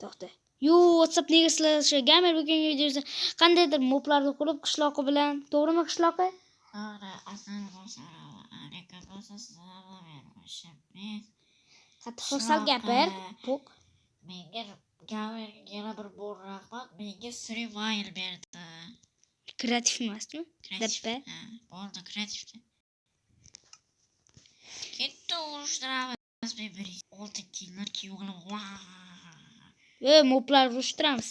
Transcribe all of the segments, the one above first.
to'xta. WhatsApp nega sizlar gamer bugungi videoda qandaydir moblarni qurib qishloqi bilan, to'g'rimi qishloqi? To'g'ri, assalomu alaykum Qattiq gapir. To'q. Menga yana bir bor rahmat, menga free file berdi. Kreativ emasmi? Dabba. Ha, bo'ldi, kreativda. Ketdi urushtiramiz bir-biriga. Oltin kiyimlar kiyib olib. Moblar urushtiramiz.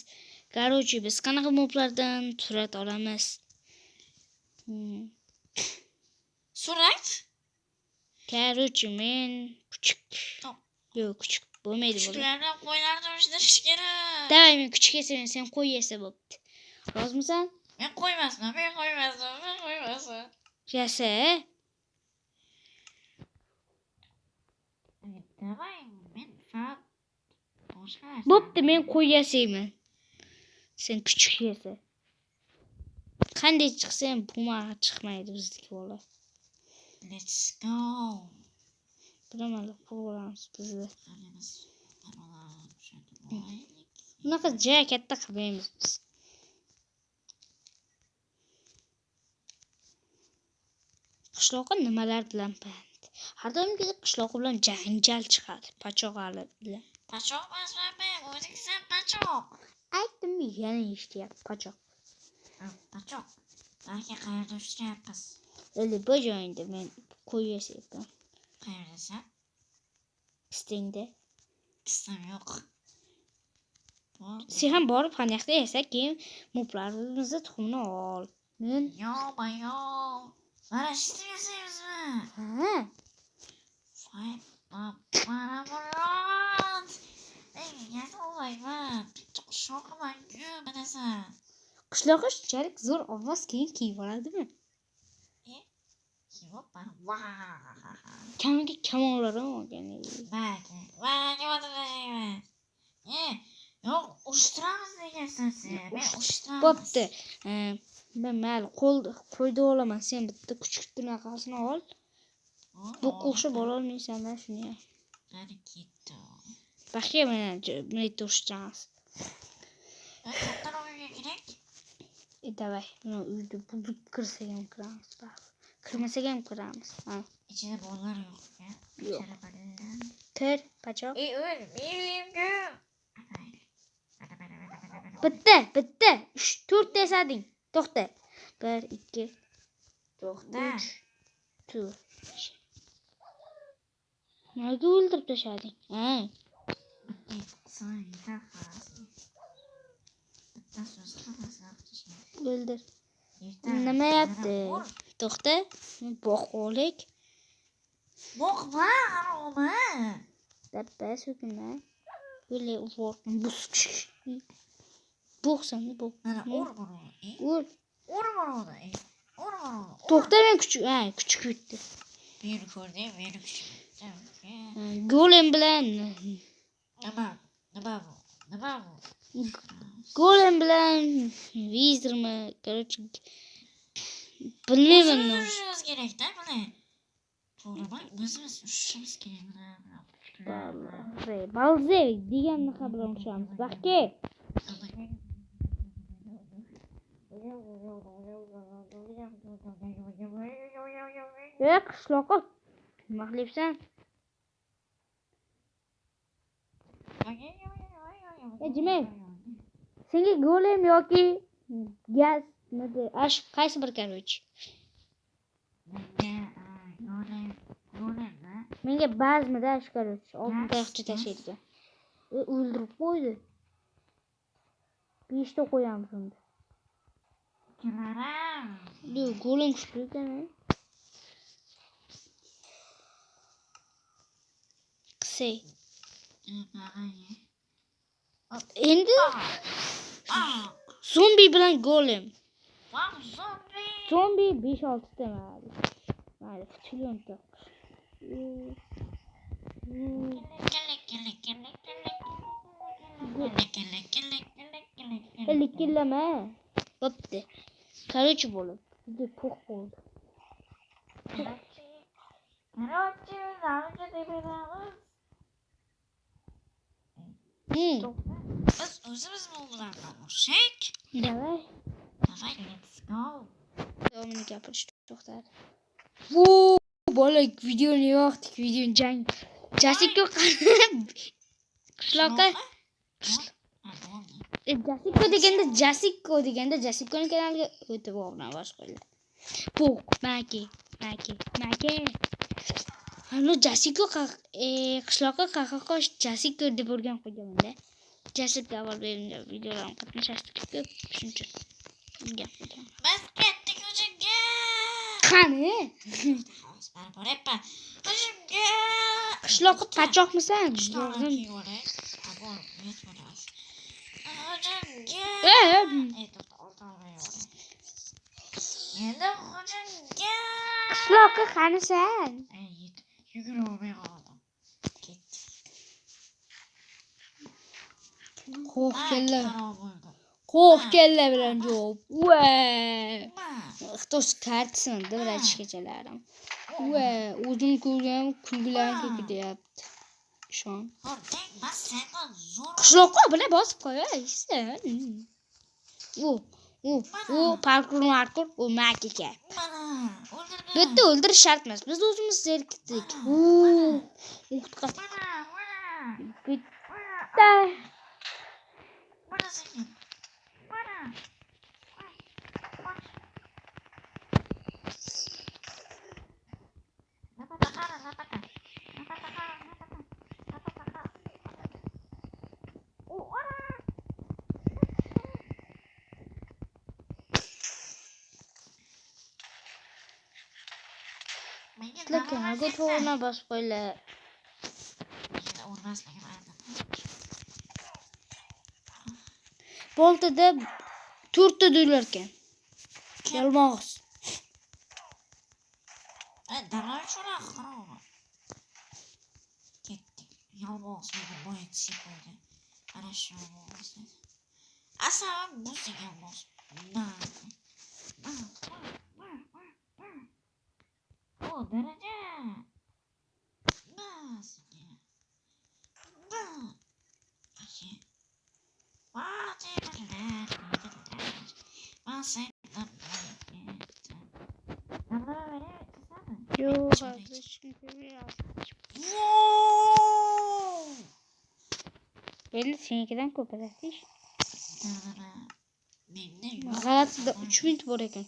Короче, biz qanaqa moblardan surat olamiz? Surat? Короче, men kuchuk. Yo'q, kuchuk bo'lmaydi bu. Kuchuklarni qo'ylarni urishtirish kerak. Davay, men kuchuk esaman, sen qo'y esa bo'pti. Rozmisan? Men qo'ymasman. Yasa. Davay, men faqat boshqa. Bo'pti, men qo'y yasayman. Sen kuchuk yasa. Qanday chiqsa ham puma chiqmaydi bizniki bola. Let's go. Bilaman, quramiz bizni. Bunaqa joy katta qilmaymiz biz. Qishloqqa nimalar bilan band? Har doimgi qishloqi bilan janjal chiqadi. Pachoqali bilan. Pachoq emasman men, o'zingsan pachoq. Aytdim, yana eshityapti pachoq. Pachoq. Balki qayerda uchrayapmiz. Bu joyda men qo'y yasayapman. Qayerdasan? Istingda. Istim yo'q. Sen ham borib qanaqda yasa, keyin moblarimizni tuxumini ol. Men yo'q. Mana shu yasaymizmi? Ha. Mana bular. Yasayman. Qishloqman-ku, bilasan. Qishloqqa shunchalik zo'r ovoz keyin kiyib oladimi? Kamiga kamonlar ham olgan edi. Yo'q, urushtiramiz degansan sen. Men urushtiramiz. Bo'pti. Men mayli qo'ydi olaman. Sen bitta kuchuk bunaqasini ol. Bu qo'shib ololmaysan-da shuni. Qani ketdi. Baxya mana bunday turishtiramiz. Katta o'yinga kerak. Davay, buni uyda buzib kirsak ham kiramiz. Kirmasak ham kiramiz. Ha. İçinde bolalar yok ya. Yo'q. Ter, pachoq. Uyimga. Bitta. 3-4 desading. To'xta. 1 2 To'xta. 3 Nega o'ldirib tashlading? Ha. O'ldir. Nima yapti? To'xta. Boqolik. Boqma, aroma. Dabba so'kma. Böyle uvorni busk. Bo'qsan, bo'q. Mana ur. To'xta, men kuchuk yutdi. Bir ko'rding, meni kuchuk. Golem bilan. Nima bu? Golem bilan vizirmi? Короче, bilmayman. Urushimiz kerak-da buni. To'g'rimi? O'zimiz urushimiz kerak. Balzey deganni bilan urushamiz. Baxki. Qishloqqa nima qilyapsan? Jimay. Senga golem yoki gaz nima ash qaysi bir короче? Menga bazmida ash короче. Oltin tayoqcha tashlaydigan. O'ldirib qo'ydi. 5 ta qo'yamiz unda. Yo'q, golem kuchli ekan. Qisay. Endi zombi bilan golem. Zombi 5-6 ta mayli. Mayli, kutilonta. Likillama. Bo'pti. Короче bo'lib. Juda po'q bo'ldi. Biz o'zimiz bularni ursak. Davay. Давай, let's go. Davomini gapirish to'xtadi. Vuu, bola videoni yoqdik, videoni jang. Jasiko qishloqqa Jasiko deganda Jasikoning kanaliga o'tib o'g'lan boshqalar. Bu Maki. Ano Jasiko qishloqqa qaqa qo'sh Jasiko deb urgan qo'yganman-da. Jasiko avval berilgan videolarni qatnashtirdik-ku, shuncha. Gap qilgan. Biz ketdik hujumga. Qani? Hozir boryapman. Hujumga. Qishloqqa pachoqmisan? Hujumga. Endi hujumga. Qishloqqa qanisan? Yugurib olmay qoldim. Ketdik. Qo'q kella bilan javob. Xitoy kartasini deb aytishgachalarim. O'zim ko'rgan kulgilarni ko'kidayapti. Ishon. Qishloqqa bilan bosib qo'yaysan. U parkur, u makika. Bitta o'ldirish shart emas. Biz o'zimiz zerikdik. Bitta. Lekin aga to'g'rina bosib qo'ylar. Boltada 4 ta do'lar ekan. Yalmog'iz. Dalal cho'ra qaror. Ketdik. Yalmog'iz meni boyatishib qo'ydi. Ana shu yalmog'iz. Aslan bu yalmog'iz. O daraja. Yok arkadaşım biraz. Belli seninkinden kooperatif. G'alatida 3 minut bor ekan.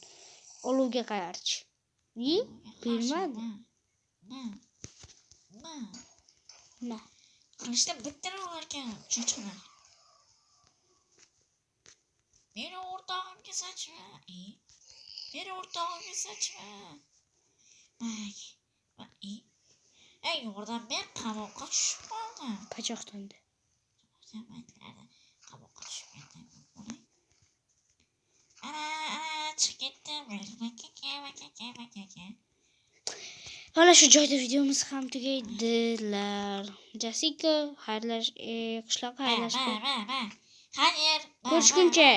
Olovga qayarchi. Bilmadi. Nima? Qilishda bittira olarkan, cho'chqalar. Meni o'rtog'imga sochma. Meni o'rtog'imga sochma. Ey, yordam ber, qamoqqa tushib qoldim. Pachoqtandi. Qamoqqa tushib ketdim. Ana, chiqib ketdim. Hala shu joyda videomiz ham tugaydilar. Jasiko qishloqqa xayrlashib. Xayr. Ko'rishguncha.